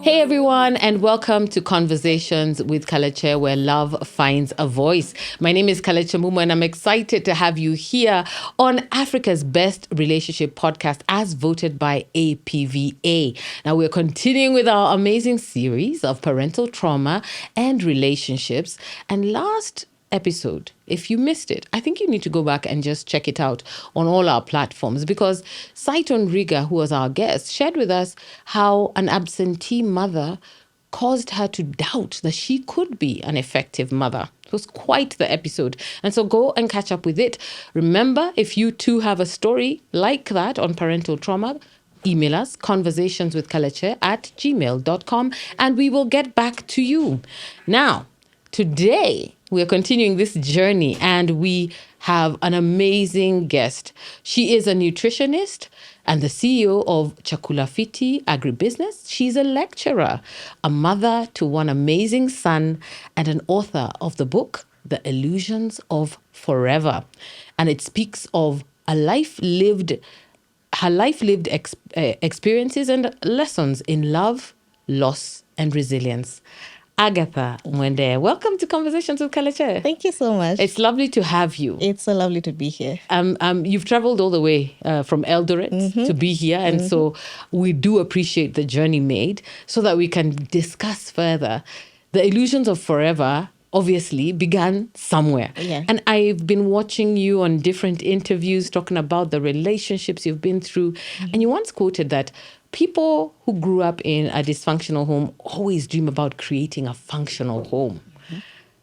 Hey everyone, and welcome to Conversations with Kalekye, where love finds a voice. My name is Kalekye Mumu, and I'm excited to have you here on Africa's Best Relationship Podcast, as voted by APVA. Now, we're continuing with our amazing series of parental trauma and relationships. And last episode, if you missed it, I think you need to go back and just check it out on all our platforms, because Saiton Riga, who was our guest, shared with us how an absentee mother caused her to doubt that she could be an effective mother. It was quite the episode. And so go and catch up with it. Remember, if you too have a story like that on parental trauma, email us conversationswithkalekye@gmail.com and we will get back to you. Now, today, we are continuing this journey and we have an amazing guest. She is a nutritionist and the CEO of Chakula Fiti Agribusiness. She's a lecturer, a mother to one amazing son, and an author of the book, The Illusions of Forever. And it speaks of her life lived experiences and lessons in love, loss, and resilience. Agatha Mwende, welcome to Conversations with Kalekye. Thank you so much. It's lovely to have you. It's so lovely to be here. You've traveled all the way from Eldoret to be here, and so we do appreciate the journey made so that we can discuss further. The Illusions of Forever obviously began somewhere. Yeah. And I've been watching you on different interviews talking about the relationships you've been through, and you once quoted that people who grew up in a dysfunctional home always dream about creating a functional home.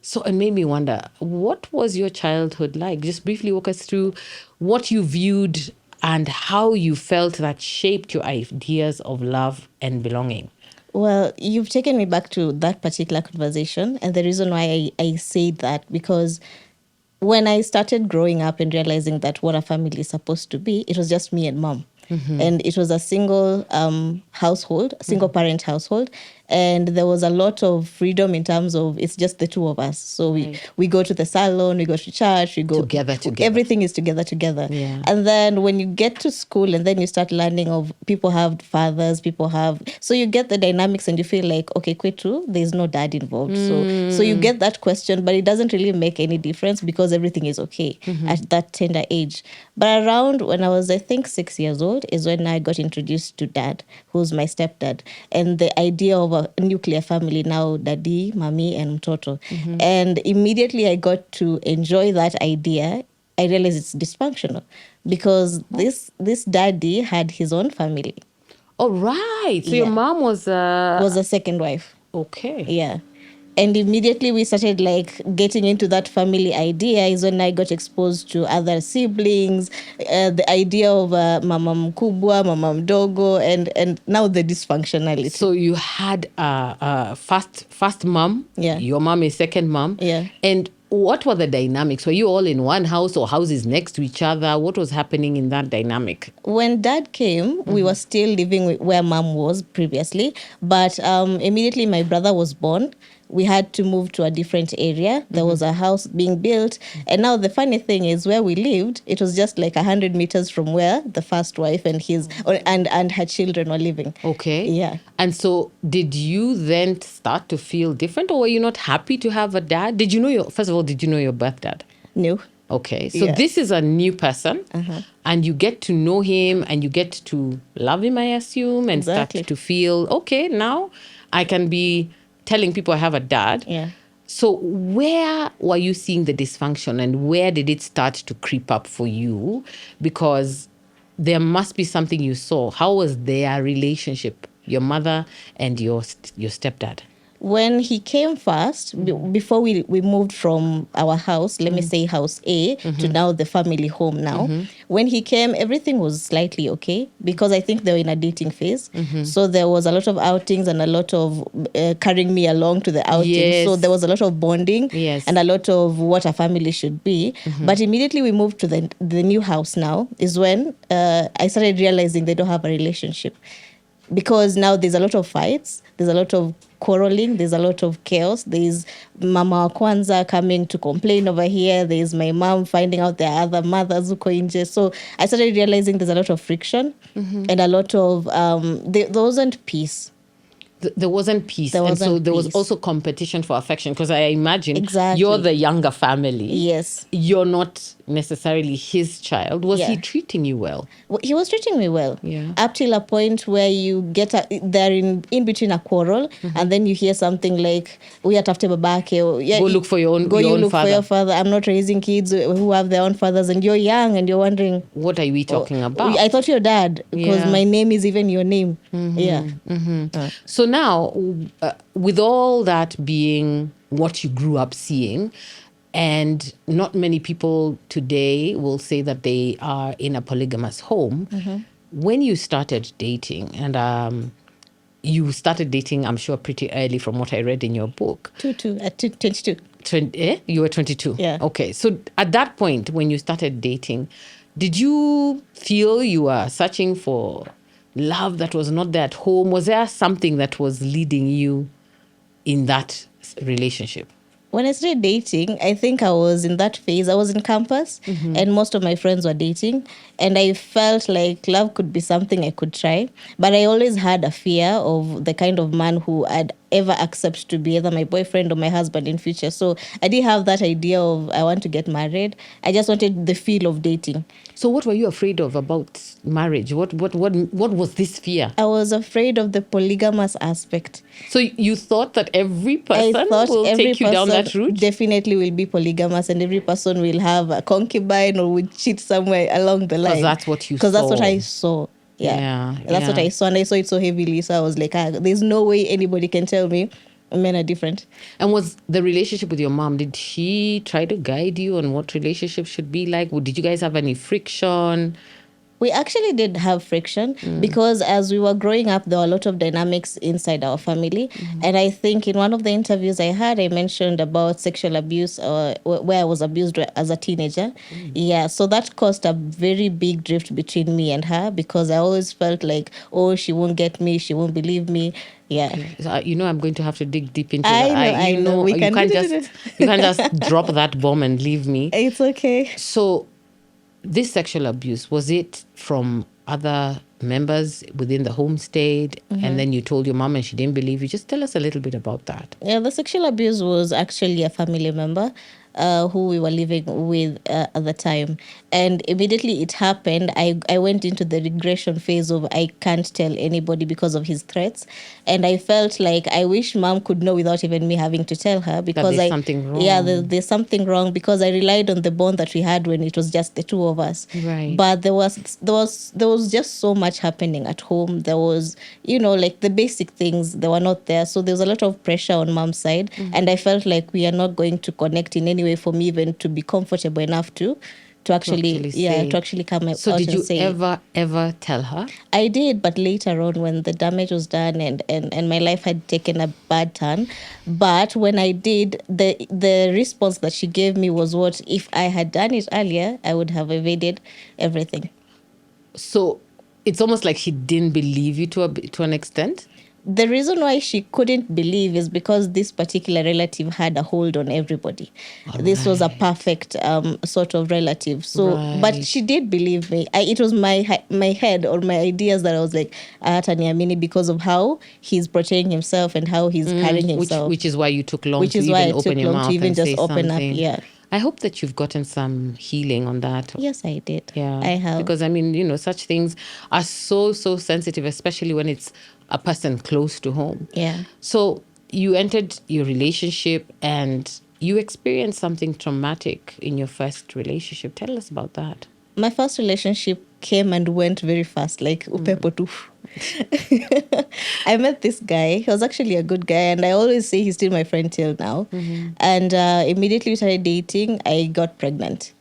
So it made me wonder, what was your childhood like? Just briefly walk us through what you viewed and how you felt that shaped your ideas of love and belonging. Well, you've taken me back to that particular conversation. And the reason why I say that, because when I started growing up and realizing that what a family is supposed to be, it was just me and mom. And it was a single household, a single parent household. And there was a lot of freedom in terms of it's just the two of us. So we go to the salon, we go to church, we go together. Everything is together. Yeah. And then when you get to school and then you start learning of people have fathers, so you get the dynamics and you feel like, okay, kwetu, there's no dad involved. So you get that question, but it doesn't really make any difference because everything is okay at that tender age. But around when I was, I think, 6 years old is when I got introduced to dad, who's my stepdad. And the idea of a nuclear family now, daddy, mommy, and mtoto. And immediately I got to enjoy that idea. I realized it's dysfunctional because this daddy had his own family. Oh, right. So your mom was a second wife. Okay. Yeah. And immediately we started like getting into that family idea is when I got exposed to other siblings, the idea of mama mkubwa, mama mdogo, and now the dysfunctionality. So you had a first mom. Yeah. Your mom is second mom. Yeah. And what were the dynamics? Were you all in one house or houses next to each other? What was happening in that dynamic? When dad came, we were still living where mom was previously. But immediately my brother was born. We had to move to a different area. There was a house being built. And now the funny thing is where we lived, it was just like 100 meters from where the first wife and and her children were living. Okay. Yeah. And so did you then start to feel different, or were you not happy to have a dad? Did you know first of all, did you know your birth dad? No. Okay. So this is a new person and you get to know him and you get to love him, I assume, and start to feel, okay, now I can be telling people I have a dad. Yeah. So where were you seeing the dysfunction and where did it start to creep up for you? Because there must be something you saw. How was their relationship, your mother and your stepdad? When he came first, before we moved from our house, let me say house A, to now the family home now. When he came, everything was slightly okay because I think they were in a dating phase. So there was a lot of outings and a lot of carrying me along to the outings. Yes. So there was a lot of bonding and a lot of what a family should be. But immediately we moved to the new house now is when I started realizing they don't have a relationship. because now there's a lot of fights, there's a lot of quarreling, there's a lot of chaos. There's Mama Kwanzaa coming to complain over here. There's my mom finding out there are other mothers uko nje. So I started realizing there's a lot of friction and a lot of there wasn't peace. There wasn't peace. There and so wasn't there was peace. also competition for affection, because I imagine Exactly. you're the younger family. Yes. You're not necessarily his child. Was he Yeah. treating you well? Well, he was treating me well. Yeah. Up till a point where you get they're in between a quarrel, and then you hear something like, "We are tafute babake." Or, yeah, Go look for your own- Go your you own look father. for your father. I'm not raising kids who have their own fathers, and you're young and you're wondering, What are we talking about? I thought you're dad because Yeah. my name is even your name. Yeah. So now, with all that being what you grew up seeing, and not many people today will say that they are in a polygamous home, when you started dating, and you started dating, I'm sure, pretty early from what I read in your book. 22. You were 22? Yeah. Okay. So at that point, when you started dating, did you feel you were searching for love that was not there at home? Was there something that was leading you in that relationship? When I started dating, I think I was in that phase. I was in campus, and most of my friends were dating, and I felt like love could be something I could try. But I always had a fear of the kind of man who I'd ever accept to be either my boyfriend or my husband in future. So I didn't have that idea of I want to get married. I just wanted the feel of dating. So what were you afraid of about marriage? What was this fear? I was afraid of the polygamous aspect. So you thought that every I person thought will every take you down person that route? definitely will be polygamous, and every person will have a concubine or will cheat somewhere along the line. that's what you Because that's what saw. I saw. Yeah, That's what yeah. I saw, and I saw it so heavily. So I was like, there's no way anybody can tell me men are different. And was the relationship with your mom, did she try to guide you on what relationship should be like? Did you guys have any friction? We actually did have friction because as we were growing up, there were a lot of dynamics inside our family. And I think in one of the interviews I had, I mentioned about sexual abuse where I was abused as a teenager. Yeah, so that caused a very big drift between me and her because I always felt like, oh, she won't get me, she won't believe me. Yeah. So, I'm going to have to dig deep into I that. know, I know. You can't just drop that bomb and leave me. It's okay. So this sexual abuse, was it from other members within the homestead? And then you told your mom and she didn't believe you? Just tell us a little bit about that. Yeah, the sexual abuse was actually a family member who we were living with at the time. And immediately it happened, I went into the regression phase of I can't tell anybody because of his threats. And I felt like I wish mom could know without even me having to tell her because there's something wrong. Yeah, there's something wrong because I relied on the bond that we had when it was just the two of us. Right. But there was just so much happening at home. There was, like the basic things, they were not there. So there was a lot of pressure on mom's side. And I felt like we are not going to connect in any way for me even to be comfortable enough to actually come out and say. So did you ever tell her? I did, but later on when the damage was done and my life had taken a bad turn. But when I did, the response that she gave me was what if I had done it earlier, I would have evaded everything. So it's almost like she didn't believe you to an extent? The reason why she couldn't believe is because this particular relative had a hold on everybody. This was a perfect sort of relative. So, but she did believe me. It was my head or my ideas that I was like, Taniamini, because of how he's portraying himself and how he's carrying himself. Which is why you took long Which to is even why it open took your long mouth to even and just say open something. up. Yeah. I hope that you've gotten some healing on that. Yes, I did. Yeah. I have. Because, such things are so, so sensitive, especially when it's a person close to home. Yeah. So you entered your relationship and you experienced something traumatic in your first relationship. Tell us about that. My first relationship came and went very fast, like upepo tu. I met this guy. He was actually a good guy, and I always say he's still my friend till now. And immediately we started dating. I got pregnant,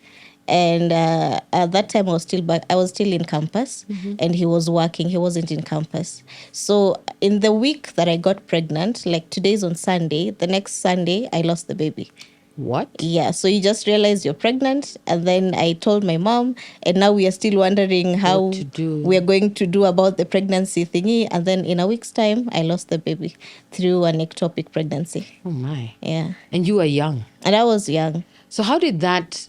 and at that time I was still in campus, and he was working. He wasn't in campus. So in the week that I got pregnant, like today's on Sunday, the next Sunday I lost the baby. What? Yeah, so you just realize you're pregnant, and then I told my mom, and now we are still wondering how What to do. we are going to do about the pregnancy thingy. And then in a week's time, I lost the baby through an ectopic pregnancy. Oh my. Yeah, And you were young. and I was young. So how did that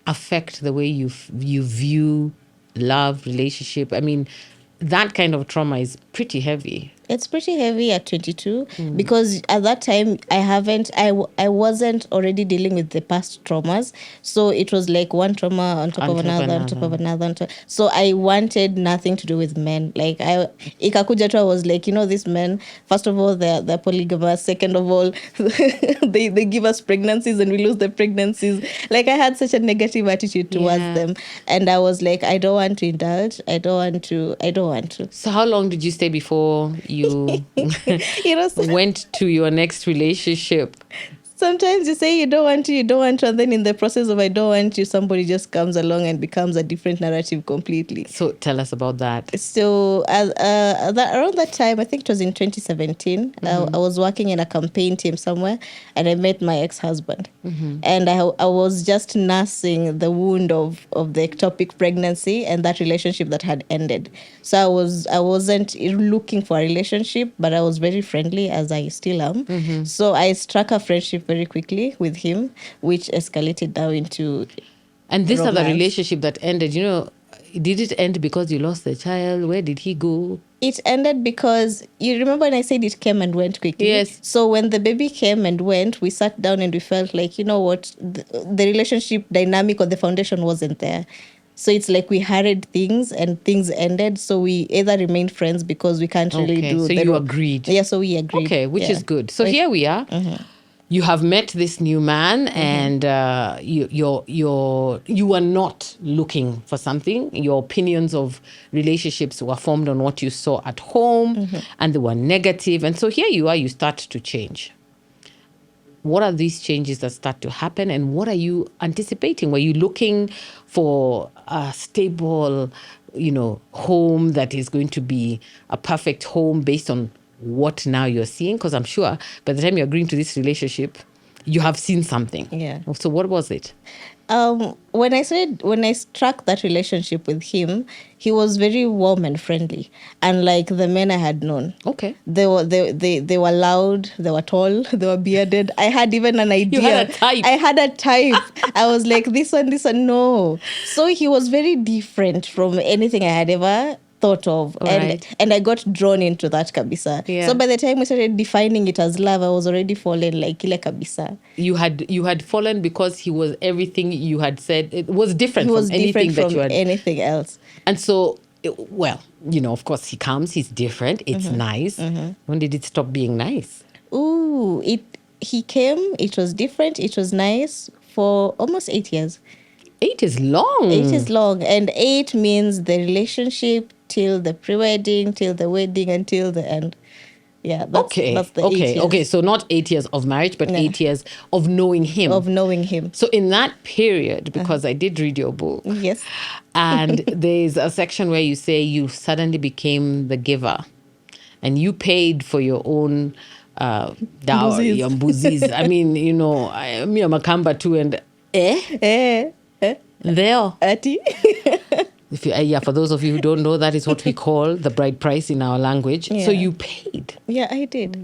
affect the way you view love, relationship? I mean, that kind of trauma is pretty heavy. It's pretty heavy at 22 because at that time I wasn't already dealing with the past traumas. So it was like one trauma on top of another, on top of another. So I wanted nothing to do with men. Like ikakuja tu, I was like, these men, first of all, they're polygamous. Second of all, they give us pregnancies and we lose the pregnancies. Like I had such a negative attitude towards them. And I was like, I don't want to indulge. I don't want to. So how long did you stay before you went to your next relationship? Sometimes you say you don't want to, and then in the process of I don't want you, somebody just comes along and becomes a different narrative completely. So tell us about that. So around that time, I think it was in 2017, I was working in a campaign team somewhere, and I met my ex-husband. And I was just nursing the wound of the ectopic pregnancy and that relationship that had ended. So I wasn't looking for a relationship, but I was very friendly, as I still am. So I struck a friendship very quickly with him, which escalated now into And this romance. other relationship that ended, did it end because you lost the child? Where did he go? It ended because, you remember when I said it came and went quickly? Yes. So when the baby came and went, we sat down and we felt like, you know what, the relationship dynamic or the foundation wasn't there. So it's like we hurried things and things ended. So we either remained friends because we can't really do. So you agreed. Yeah, so we agreed. Okay, which is good. So here we are. You have met this new man, and you are not looking for something. Your opinions of relationships were formed on what you saw at home, and they were negative. And so here you are. You start to change. What are these changes that start to happen, and what are you anticipating? Were you looking for a stable, home that is going to be a perfect home based on what now you're seeing? Because I'm sure by the time you're agreeing to this relationship, you have seen something. Yeah. So what was it? When I struck that relationship with him, he was very warm and friendly, unlike the men I had known. Okay. They were loud, they were tall, they were bearded. I had even an idea. You had a type. I had a type. I was like, this one, no. So he was very different from anything I had ever thought of. Right. And I got drawn into that kabisa. Yeah. So by the time we started defining it as love, I was already fallen like kile kabisa. You had fallen because he was everything you had said. It was different He was from anything different that you from had. anything else. And so, of course he comes, he's different. It's nice. When did it stop being nice? He came, it was different, it was nice for almost 8 years. 8 is long. 8 is long, and 8 means the relationship till the pre-wedding, till the wedding, until the end. Yeah, that's the 8 years. Okay. So not 8 years of marriage, but 8 years of knowing him. So in that period, because I did read your book. Yes. And there's a section where you say you suddenly became the giver, and you paid for your own dowry, your mbuzis. I mean, me, I'm a Kamba too, and there. Ati. For those of you who don't know, that is what we call the bride price in our language. Yeah. So you paid. Yeah, I did.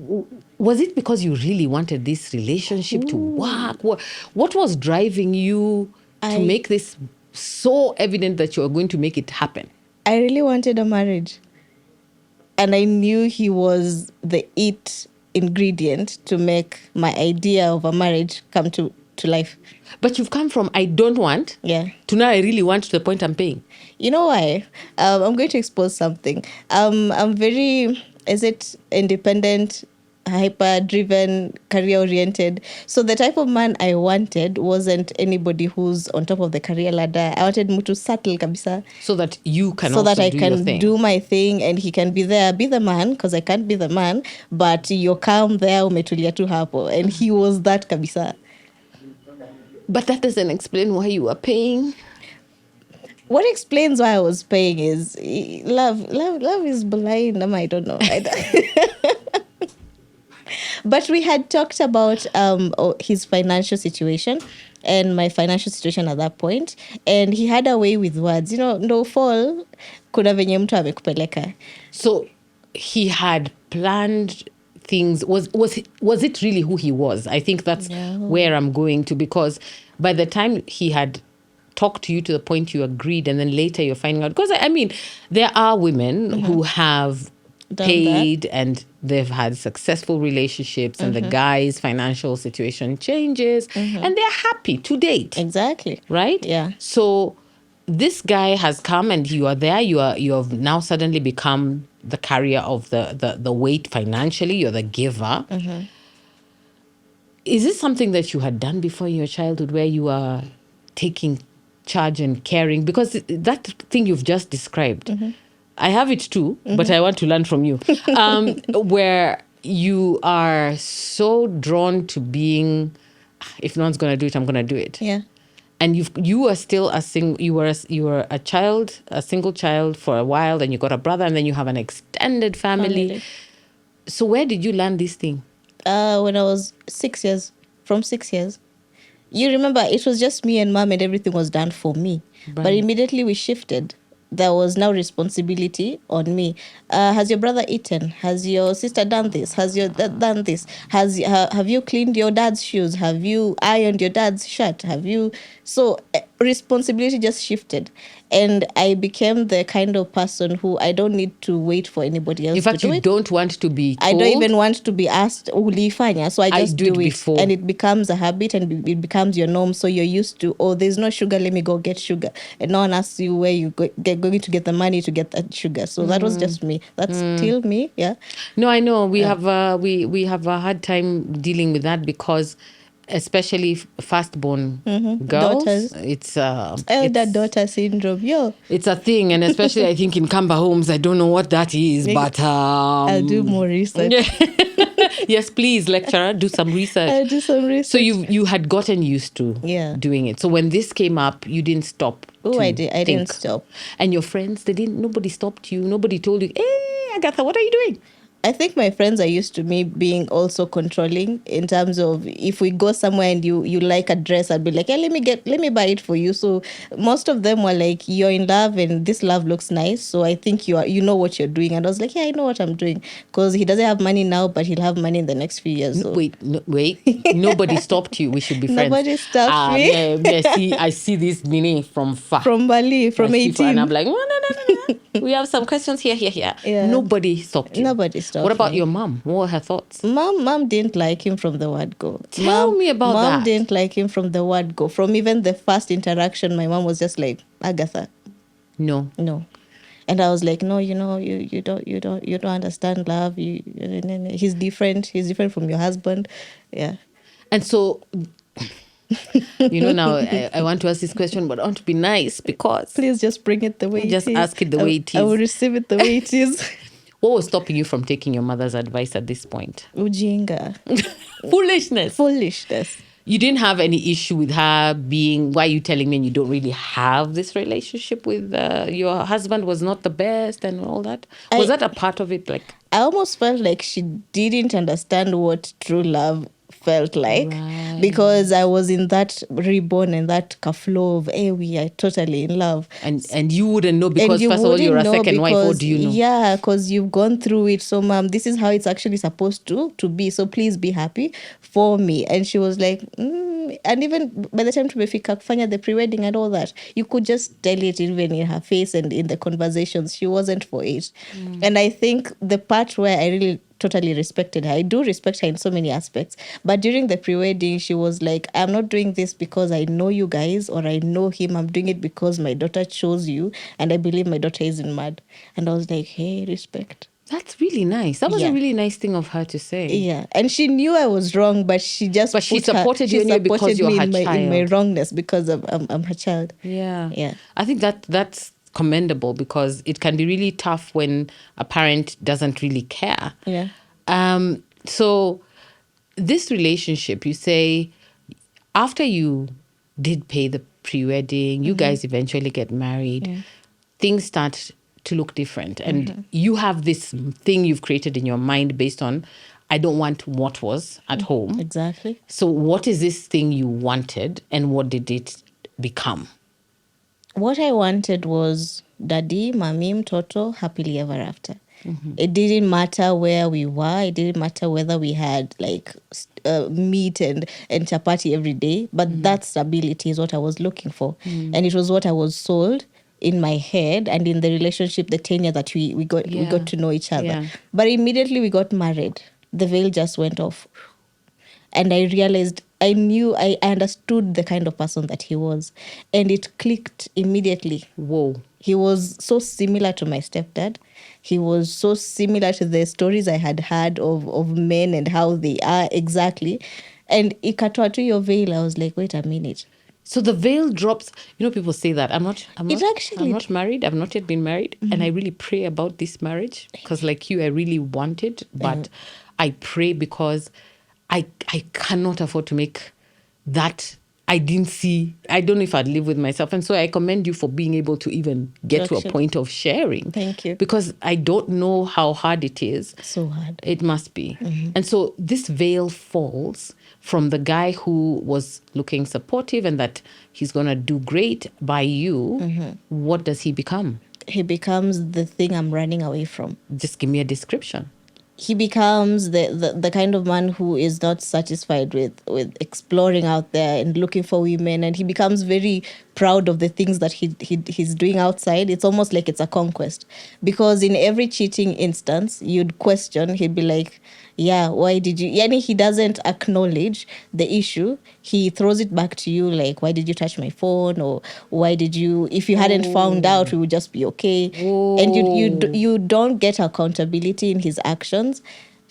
Was it because you really wanted this relationship to work? What was driving you to make this so evident that you are going to make it happen? I really wanted a marriage. And I knew he was the it ingredient to make my idea of a marriage come to life. But you've come from I don't want to now I really want to the point I'm paying. You know why? I'm going to expose something. I'm very, independent, hyper-driven, career-oriented. So the type of man I wanted wasn't anybody who's on top of the career ladder. I wanted mutu subtle kabisa. So that you can so also that I do your can thing. do my thing and he can be there, be the man, because I can't be the man, but you're calm there, umetulia tu hapo. And he was that kabisa. But that doesn't explain why you are paying. What explains why I was paying is love is blind. I don't know. But we had talked about his financial situation and my financial situation at that point, and he had a way with words. No fall, kuna venye mtu amekupeleka. So he had planned things. Was it really who he was? I think that's where I'm going to, because by the time he had talked to you to the point you agreed, and then later you're finding out, because I mean, there are women who have paid and they've had successful relationships, and the guy's financial situation changes and they're happy to date. Exactly. Right? Yeah. So this guy has come and you are there. You have now suddenly become the carrier of the weight financially. You're the giver. Is this something that you had done before in your childhood, where you are taking charge and caring? Because that thing you've just described, I have it too, but I want to learn from you. Where you are so drawn to being, if no one's going to do it, I'm going to do it. Yeah. And you were still you were a child, a single child for a while, then you got a brother, and then you have an extended family. So where did you learn this thing? When I was 6 years. From 6 years. You remember, it was just me and mom, and everything was done for me. Right. But immediately we shifted. There was now responsibility on me. Has your brother eaten? Has your sister done this? Has your dad done this? Have you cleaned your dad's shoes? Have you ironed your dad's shirt? So responsibility just shifted. And I became the kind of person who I don't need to wait for anybody else In fact, to do you it. don't want to be told. I don't even want to be asked, ulifanya. So I just do it. Before. And it becomes a habit, and it becomes your norm. So you're used to, there's no sugar, let me go get sugar. And no one asks you where you're going to get the money to get that sugar. So that was just me. That's still me, yeah. No, I know. We have we have a hard time dealing with that, because especially firstborn girls, Daughters. it's Elder daughter syndrome, it's a thing. And especially I think in Kamba homes, I don't know what that is, but I'll do more research. Yes, please, lecturer, do some research. I'll do some research. So you had gotten used to doing it. So when this came up, you didn't stop. I didn't stop. And your friends, nobody stopped you. Nobody told you, hey, Agatha, what are you doing? I think my friends are used to me being also controlling, in terms of, if we go somewhere and you like a dress, I'd be like, hey, let me buy it for you. So most of them were like, you're in love and this love looks nice, so I think you know what you're doing. And I was like, yeah, I know what I'm doing, because he doesn't have money now, but he'll have money in the next few years. So. Wait, nobody stopped you. We should be friends. Nobody stopped me. I see this meaning from far. From Bali, from 18. And I'm like, no. We have some questions here. Yeah. Nobody stopped you. Nobody stopped. What about me. your mom? What were her thoughts? Mom didn't like him from the word go. Tell me about that. Mom didn't like him from the word go. From even the first interaction, my mom was just like, Agatha. No. And I was like, no, you don't understand love. He's different. He's different from your husband. Yeah. And so, now I want to ask this question, but I want to be nice, because please just bring it the way it is. Just ask it the way it is. I will receive it the way it is. What was stopping you from taking your mother's advice at this point? Ujinga. Foolishness. You didn't have any issue with her being, why are you telling me, and you don't really have this relationship with your husband was not the best and all that? Was that a part of it? Like, I almost felt like she didn't understand what true love felt like, right. Because I was in that reborn and that flow of, hey, we are totally in love. And you wouldn't know, because first of all, you're a second wife. What do you know? Yeah, because you've gone through it. So, mom, this is how it's actually supposed to be. So please be happy for me. And she was like, and even by the time tumefika kufanya the pre-wedding and all that, you could just tell it even in her face and in the conversations. She wasn't for it. And I think the part where I really totally respected her. I do respect her in so many aspects. But during the pre-wedding, she was like, I'm not doing this because I know you guys or I know him. I'm doing it because my daughter chose you and I believe my daughter isn't mad. And I was like, hey, respect. That's really nice. That was a really nice thing of her to say. Yeah. And she knew I was wrong, but she just she supported you anyway because you're her child. In my wrongness because of I'm her child. Yeah. I think that's commendable, because it can be really tough when a parent doesn't really care. Yeah. So this relationship, you say, after you did pay the pre-wedding, you guys eventually get married, things start to look different. And you have this thing you've created in your mind based on, I don't want what was at home. Exactly. So what is this thing you wanted, and what did it become? What I wanted was daddy, mommy, mtoto, happily ever after. It didn't matter where we were. It didn't matter whether we had like meat and chapati every day. But that stability is what I was looking for. And it was what I was sold in my head and in the relationship, the tenure that we got to know each other. Yeah. But immediately we got married. The veil just went off. And I realized, I understood the kind of person that he was. And it clicked immediately. Whoa. He was so similar to my stepdad. He was so similar to the stories I had heard of men and how they are exactly. And ikatoa to your veil, I was like, wait a minute. So the veil drops. You know, people say that I'm not actually- married. I've not yet been married, and I really pray about this marriage because, like you, I really want it, but I pray because I cannot afford to make that. I didn't see. I don't know if I'd live with myself, and so I commend you for being able to even get to a Actually. point of sharing. Thank you. Because I don't know how hard it is. So hard. It must be. And so this veil falls from the guy who was looking supportive and that he's going to do great by you. What does he become? He becomes the thing I'm running away from. Just give me a description. He becomes the kind of man who is not satisfied with exploring out there and looking for women, and he becomes very proud of the things that he's doing outside. It's almost like it's a conquest, because in every cheating instance you'd question, he'd be like, yeah, why did you, yani he doesn't acknowledge the issue. He throws it back to you like, why did you touch my phone, or why did you, if you hadn't found out we would just be okay. And you don't get accountability in his actions.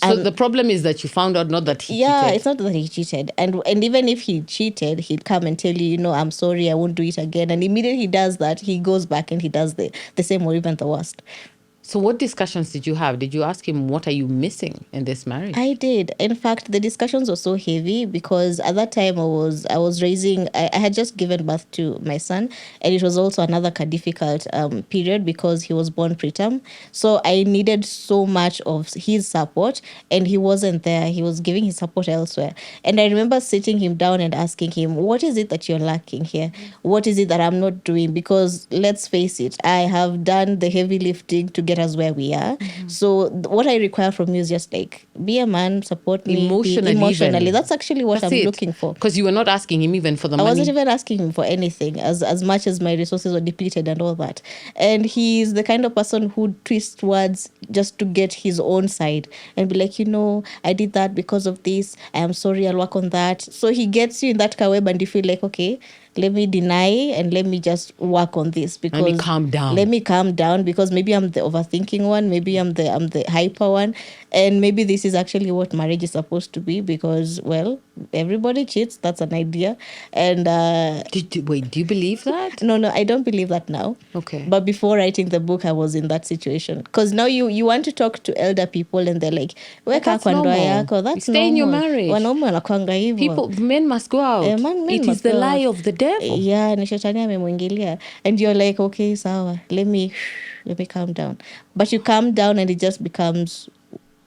So the problem is that you found out, not that he cheated. It's not that he cheated. And even if he cheated, he'd come and tell you, I'm sorry, I won't do it again. And immediately he does that, he goes back and he does the same or even the worst. So what discussions did you have? Did you ask him, what are you missing in this marriage? I did. In fact, the discussions were so heavy because at that time I was raising, I had just given birth to my son, and it was also another difficult period because he was born preterm. So I needed so much of his support, and he wasn't there. He was giving his support elsewhere. And I remember sitting him down and asking him, what is it that you're lacking here? What is it that I'm not doing? Because let's face it, I have done the heavy lifting to get us where we are. So what I require from you is just like, be a man, support me emotionally. That's actually what I'm looking for. Because you were not asking him even for the money. I wasn't even asking him for anything, as much as my resources were depleted and all that. And he's the kind of person who twists words just to get his own side and be like, I did that because of this. I am sorry, I'll work on that. So he gets you in that web and you feel like, okay, let me deny and let me just work on this, because let me calm down. Let me calm down, because maybe I'm the overthinking one, maybe I'm the hyper one, and maybe this is actually what marriage is supposed to be, because, well, everybody cheats. That's an idea. And do you believe that? No, I don't believe that now. Okay. But before writing the book, I was in that situation. Because now you want to talk to elder people and they're like, that's normal. That's stay in your marriage. Men must go out. Men it is the lie of the devil. Yeah, ni shetani amemwingilia. And you're like, okay, sawa, let me calm down. But you calm down and it just becomes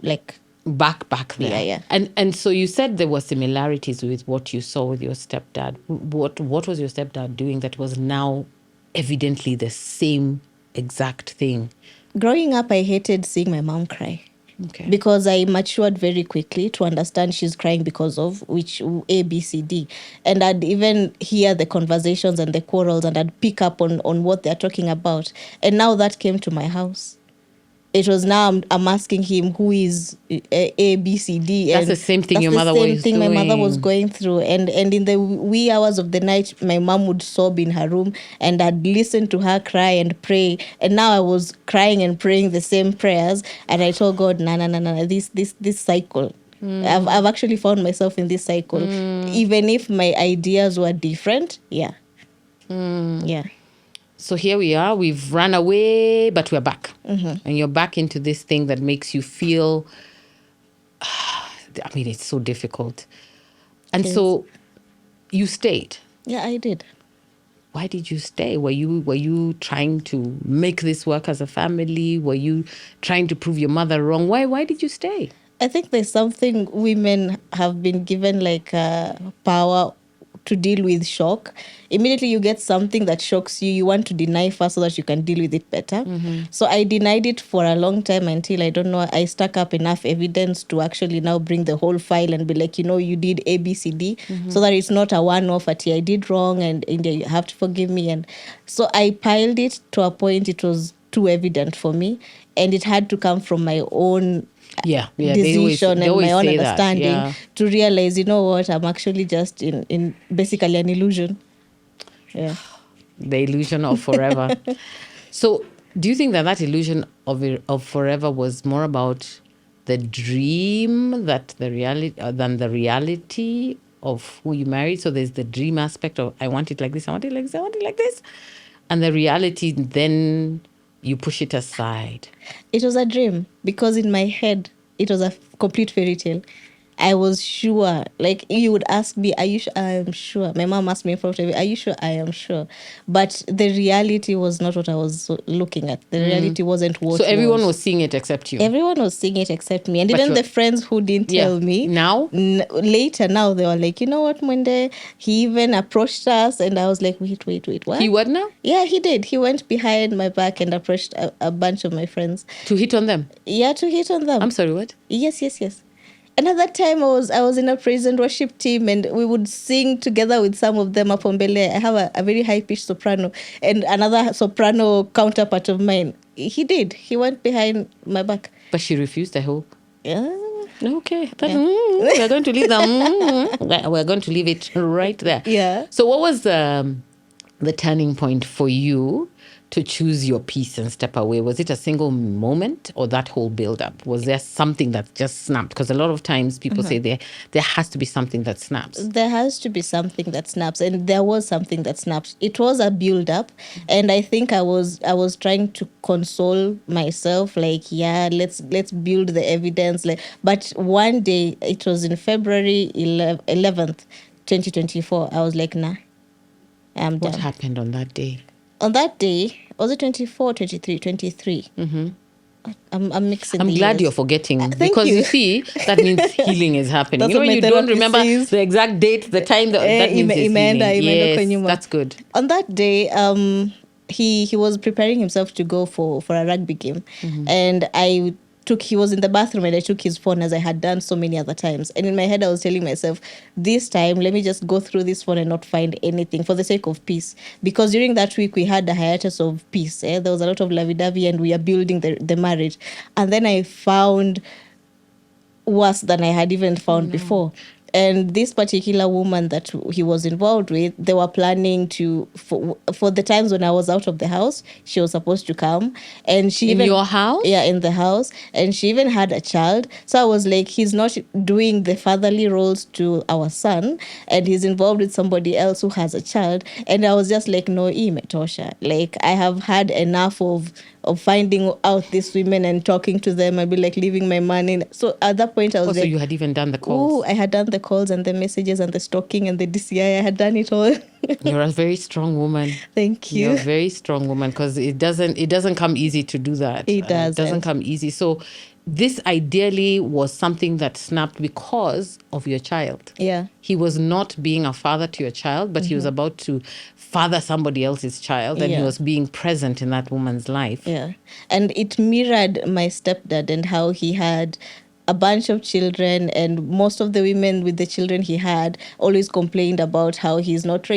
like back there. Yeah. And so you said there were similarities with what you saw with your stepdad. What was your stepdad doing that was now evidently the same exact thing? Growing up, I hated seeing my mom cry. Okay. Because I matured very quickly to understand she's crying because of which A, B, C, D. And I'd even hear the conversations and the quarrels, and I'd pick up on what they're talking about. And now that came to my house. It was now I'm asking him who is A, B, C, D. That's the same thing your mother was doing. That's the same thing my mother was going through. And in the wee hours of the night, my mom would sob in her room, and I'd listen to her cry and pray. And now I was crying and praying the same prayers. And I told God, no, this cycle. I've actually found myself in this cycle. Even if my ideas were different, yeah. Yeah. So here we are. We've run away, but we're back. And you're back into this thing that makes you feel, it's so difficult. And so you stayed. Yeah, I did. Why did you stay? Were you trying to make this work as a family? Were you trying to prove your mother wrong? Why did you stay? I think there's something women have been given like power to deal with shock. Immediately you get something that shocks you, you want to deny first so that you can deal with it better. So I denied it for a long time until I don't know, I stuck up enough evidence to actually now bring the whole file and be like, you did A, B, C, D, so that it's not a one-off at I did wrong and you have to forgive me. And so I piled it to a point it was too evident for me, and it had to come from my own Yeah, decision they and always my own say that, understanding yeah. to realize, you know what, I'm actually just in basically an illusion. Yeah. The illusion of forever. So, do you think that illusion of forever was more about the dream that the reality than the reality of who you married? So there's the dream aspect of I want it like this, I want it like this, I want it like this, and the reality then you push it aside. It was a dream because in my head it was a complete fairy tale. I was sure, like you would ask me, are you sure? I am sure. My mom asked me in front of me, are you sure? I am sure. But the reality was not what I was looking at. The reality wasn't what So everyone was seeing it except you. Everyone was seeing it except me. And But even the friends who didn't tell me. Now? Later, now they were like, you know what, Mwende? He even approached us. And I was like, wait, what? He what now? Yeah, he did. He went behind my back and approached a bunch of my friends. To hit on them? Yeah, to hit on them. I'm sorry, what? Yes. And at that time, I was in a praise and worship team, and we would sing together with some of them up on Bele. I have a very high-pitched soprano, and another soprano counterpart of mine. He did. He went behind my back. But she refused, I hope. Yeah. Okay. We're going to leave them. We're going to leave it right there. Yeah. So what was the turning point for you to choose your peace and step away? Was it a single moment or that whole build-up? Was there something that just snapped? Because a lot of times people say there has to be something that snaps. There has to be something that snaps, and there was something that snapped. It was a build-up, and I think I was trying to console myself, like, yeah, let's build the evidence. But one day, it was in February 11th, 2024, I was like, nah, I'm done. What happened on that day? On that day, was it 24, 23, 23? Mm-hmm. I'm mixing. I'm glad years. You're forgetting Thank you see that means healing is happening. That's When what you my don't therapist remember says. the exact date, the time that means it's healing. Yes, that's good. On that day, he was preparing himself to go for a rugby game, and he was in the bathroom and I took his phone as I had done so many other times. And in my head, I was telling myself, this time, let me just go through this phone and not find anything for the sake of peace. Because during that week, we had a hiatus of peace. There was a lot of lovey-dovey and we are building the marriage. And then I found worse than I had even found before. And this particular woman that he was involved with, they were planning for the times when I was out of the house, she was supposed to come. And she in your house? Yeah, in the house. And she even had a child. So I was like, he's not doing the fatherly roles to our son, and he's involved with somebody else who has a child. And I was just like, no, imetosha. Like, I have had enough of finding out these women and talking to them. I'd be like leaving my money. So at that point, I was so you had even done the calls? Oh, I had done the calls and the messages and the stalking and the DCI. I had done it all. You're a very strong woman. Thank you. You're a very strong woman, because it doesn't come easy to do that. It doesn't. It doesn't come easy. So this ideally was something that snapped because of your child. Yeah. He was not being a father to your child, but he was about to father somebody else's child, and he was being present in that woman's life. Yeah. And it mirrored my stepdad and how he had a bunch of children, and most of the women with the children he had always complained about how he's not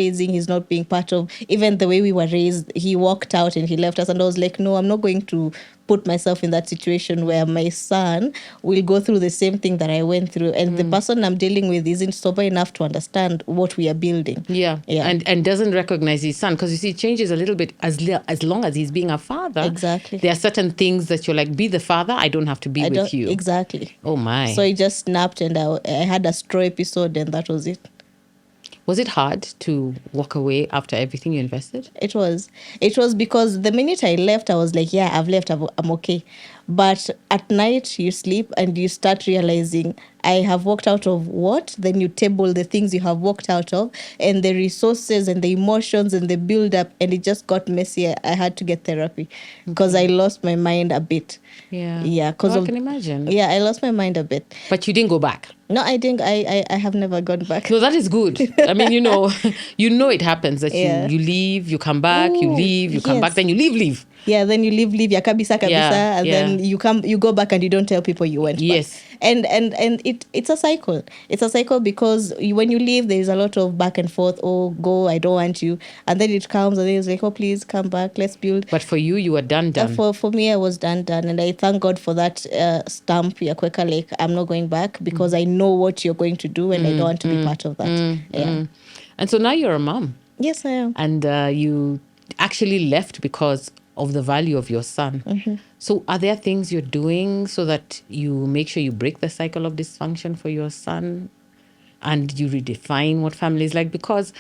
being part of even the way we were raised. He walked out and he left us, and I was like, no, I'm not going to put myself in that situation where my son will go through the same thing that I went through, and the person I'm dealing with isn't sober enough to understand what we are building. Yeah. And doesn't recognize his son, because you see, it changes a little bit as long as he's being a father. Exactly. There are certain things that you're like, be the father, I don't have to be with you. Exactly. Oh my. So it just snapped, and I had a straw episode, and that was it. Was it hard to walk away after everything you invested? It was. It was because the minute I left, I was like, yeah, I've left, I'm okay. But at night, you sleep and you start realizing, I have walked out of what? Then you table the things you have walked out of and the resources and the emotions and the build up, and it just got messy. I had to get therapy because I lost my mind a bit. Yeah. Yeah. I can imagine. Yeah, I lost my mind a bit. But you didn't go back. No, I didn't. I have never gone back. No, that is good. I mean, you know it happens that Yeah. you leave, you come back, you Ooh, leave, you come back, yes. then you leave. Yeah, then you leave ya kabisa, Yeah, and yeah. then you go back and you don't tell people you went Yes. back. And it's a cycle. It's a cycle because when you leave, there is a lot of back and forth. Oh, go, I don't want you. And then it comes and then it's like, oh, please come back, let's build. But for you were done. For me, I was done. And I thank God for that stamp, ya kweka, like, I'm not going back because I know what you're going to do and I don't want to be part of that. Yeah. And so now you're a mom. Yes, I am. And you actually left because of the value of your son. So are there things you're doing so that you make sure you break the cycle of dysfunction for your son and you redefine what family is like? Because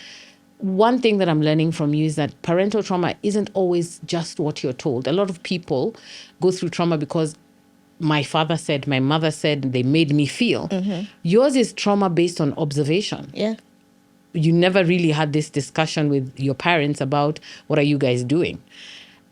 one thing that I'm learning from you is that parental trauma isn't always just what you're told. A lot of people go through trauma because my father said, my mother said, they made me feel. Yours is trauma based on observation. Yeah. You never really had this discussion with your parents about what are you guys doing.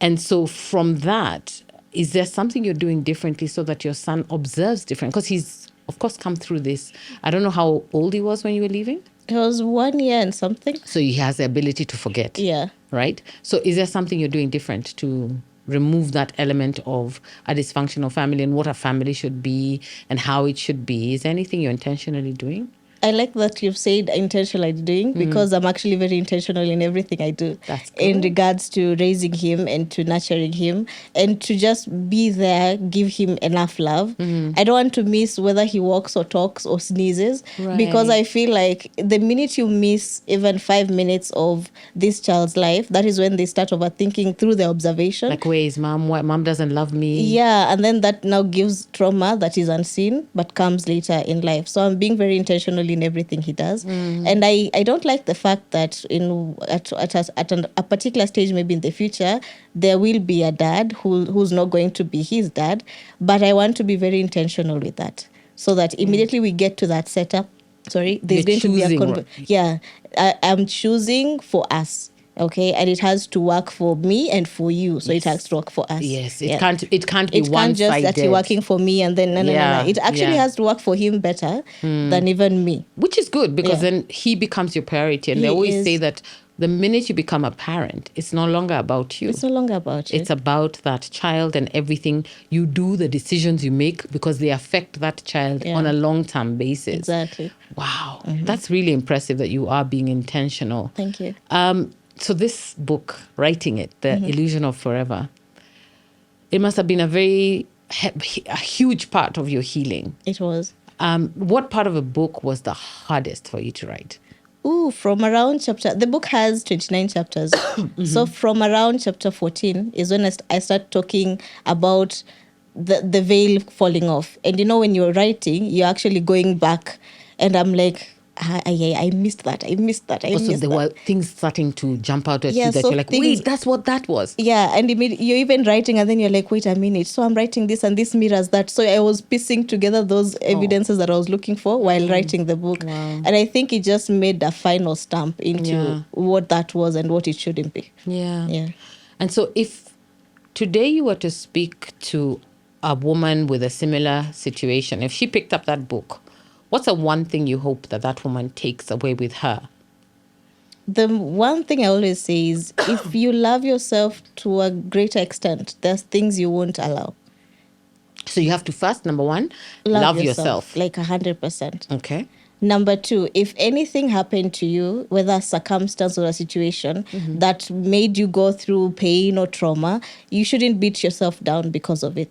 And so from that, is there something you're doing differently so that your son observes different? Because he's, of course, come through this. I don't know how old he was when you were leaving. It was 1 year and something. So he has the ability to forget. Yeah. Right? So is there something you're doing different to remove that element of a dysfunctional family and what a family should be and how it should be? Is there anything you're intentionally doing? I like that you've said intentionally doing because I'm actually very intentional in everything I do. That's good. In regards to raising him and to nurturing him and to just be there, give him enough love. I don't want to miss whether he walks or talks or sneezes because I feel like the minute you miss even 5 minutes of this child's life, that is when they start overthinking through the observation. Like, where is mom? Why mom doesn't love me? Yeah, and then that now gives trauma that is unseen but comes later in life. So I'm being very intentional in everything he does. And I don't like the fact that at a particular stage, maybe in the future, there will be a dad who's not going to be his dad. But I want to be very intentional with that so that immediately we get to that setup. Sorry, there's You're going to be choosing, yeah, I'm choosing for us. Okay, and it has to work for me and for you. So it has to work for us. Yes, it can't be It can't one-sided. just that you're working for me and then no. It actually has to work for him better than even me. Which is good because then he becomes your priority. And they always say that the minute you become a parent, it's no longer about you. It's no longer about you. It's about that child and everything you do, the decisions you make, because they affect that child on a long-term basis. Exactly. Wow. That's really impressive that you are being intentional. Thank you. So this book, writing it, The Illusion of Forever, it must have been a huge part of your healing. It was. What part of a book was the hardest for you to write? From around the book has 29 chapters. So from around chapter 14 is when I start talking about the veil falling off. And when you're writing, you're actually going back. And I'm like, I missed that. Also, there were things starting to jump out at you that so you're like, wait, that's what that was. Yeah, and you're even writing and then you're like, wait a minute. So I'm writing this and this mirrors that. So I was piecing together those evidences that I was looking for while writing the book. Wow. And I think it just made a final stamp into what that was and what it shouldn't be. Yeah. And so if today you were to speak to a woman with a similar situation, if she picked up that book, what's the one thing you hope that woman takes away with her? The one thing I always say is if you love yourself to a greater extent, there's things you won't allow. So you have to first, number one, love yourself. Like 100%. Okay. Number two, if anything happened to you, whether a circumstance or a situation that made you go through pain or trauma, you shouldn't beat yourself down because of it.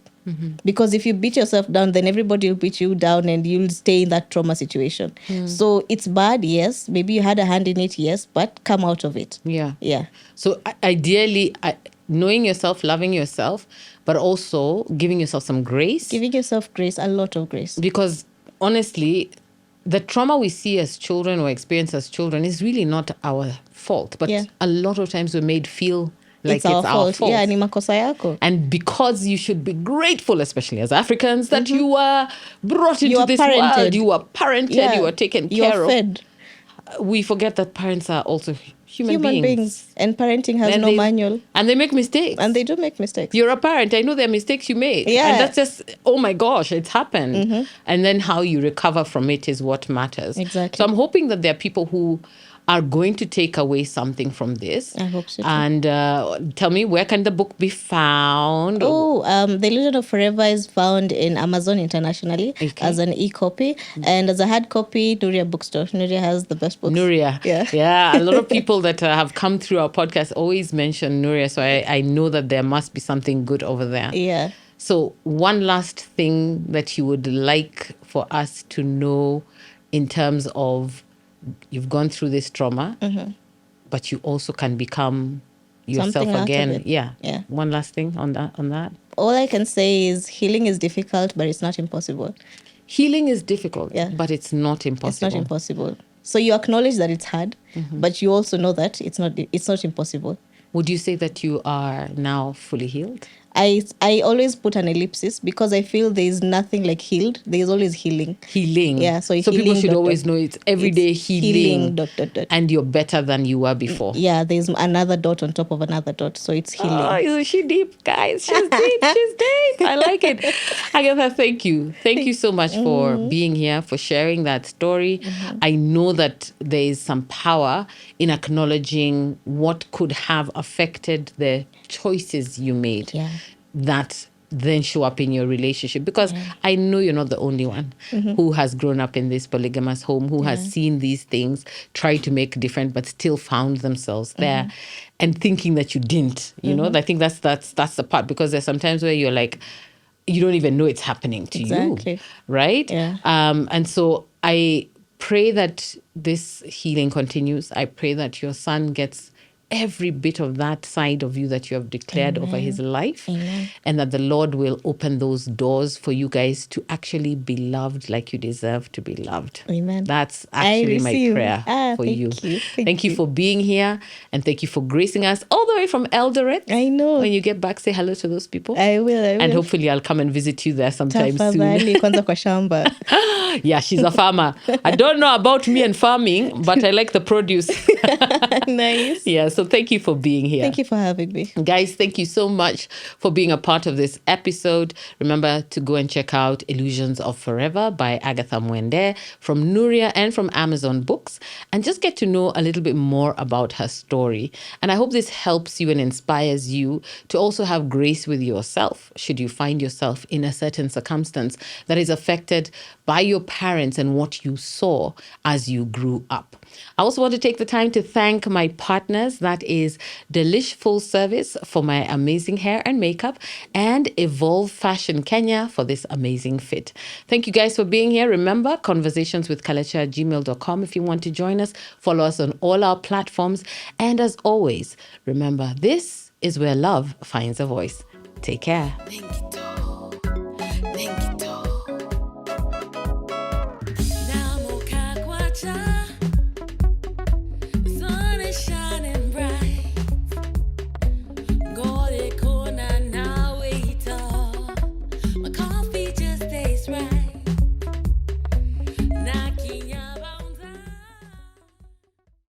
Because if you beat yourself down, then everybody will beat you down and you'll stay in that trauma situation. So it's bad, yes. Maybe you had a hand in it, yes, but come out of it. Yeah. So ideally, knowing yourself, loving yourself, but also giving yourself some grace. Giving yourself grace, a lot of grace. Because honestly, the trauma we see as children or experience as children is really not our fault. But a lot of times we're made feel like it's our fault. Yeah, ni makosa yako. And because you should be grateful, especially as Africans, that you are brought into this world, you are parented, you are taken care of. Fed. We forget that parents are also human beings. And parenting has no manual. And they make mistakes. And they do make mistakes. You're a parent. I know there are mistakes you make. Yeah. And that's just, oh my gosh, it's happened. And then how you recover from it is what matters. Exactly. So I'm hoping that there are people who are going to take away something from this. I hope so too. And tell me, where can the book be found? The Illusion of Forever is found in Amazon internationally as an e-copy. And as a hard copy, Nuria Bookstore. Nuria has the best books. Nuria. Yeah. A lot of people that have come through our podcast always mention Nuria. So I know that there must be something good over there. Yeah. So one last thing that you would like for us to know in terms of you've gone through this trauma, but you also can become yourself again. Yeah. One last thing on that. All I can say is healing is difficult, but it's not impossible. Healing is difficult, but it's not impossible. It's not impossible. So you acknowledge that it's hard, but you also know that it's not impossible. Would you say that you are now fully healed? I always put an ellipsis because I feel there is nothing like healed. There is always healing. Healing. Yeah. So people should always know it's everyday healing. Dot. And you're better than you were before. Yeah. There's another dot on top of another dot. So it's healing. Oh, is she deep, guys? She's deep. She's deep. I like it. Agatha, thank you. Thank you so much for being here, for sharing that story. I know that there is some power in acknowledging what could have affected the choices you made that then show up in your relationship, because I know you're not the only one who has grown up in this polygamous home, who has seen these things, tried to make different, but still found themselves there and thinking that you didn't, you know. I think that's the part, because there's sometimes where you're like, you don't even know it's happening to you, right? And so I pray that this healing continues. I pray that your son gets every bit of that side of you that you have declared over his life. And that the Lord will open those doors for you guys to actually be loved like you deserve to be loved. Amen. That's actually my prayer for you. Thank you for being here, and thank you for gracing us all the way from Eldoret. I know. When you get back, say hello to those people. I will. And hopefully I'll come and visit you there sometime soon. Kwanza kwa shamba. Yeah, she's a farmer. I don't know about me and farming, but I like the produce. Nice. Yeah, so thank you for being here. Thank you for having me. Guys, thank you so much for being a part of this episode. Remember to go and check out Illusions of Forever by Agatha Mwende from Nuria and from Amazon Books, and just get to know a little bit more about her story. And I hope this helps you and inspires you to also have grace with yourself should you find yourself in a certain circumstance that is affected by your parents and what you saw as you grew up. I also want to take the time to thank my partners. That is Delish Full Service for my amazing hair and makeup, and Evolve Fashion Kenya for this amazing fit. Thank you guys for being here. Remember, conversationswithkalekye@gmail.com if you want to join us. Follow us on all our platforms. And as always, remember, this is where love finds a voice. Take care.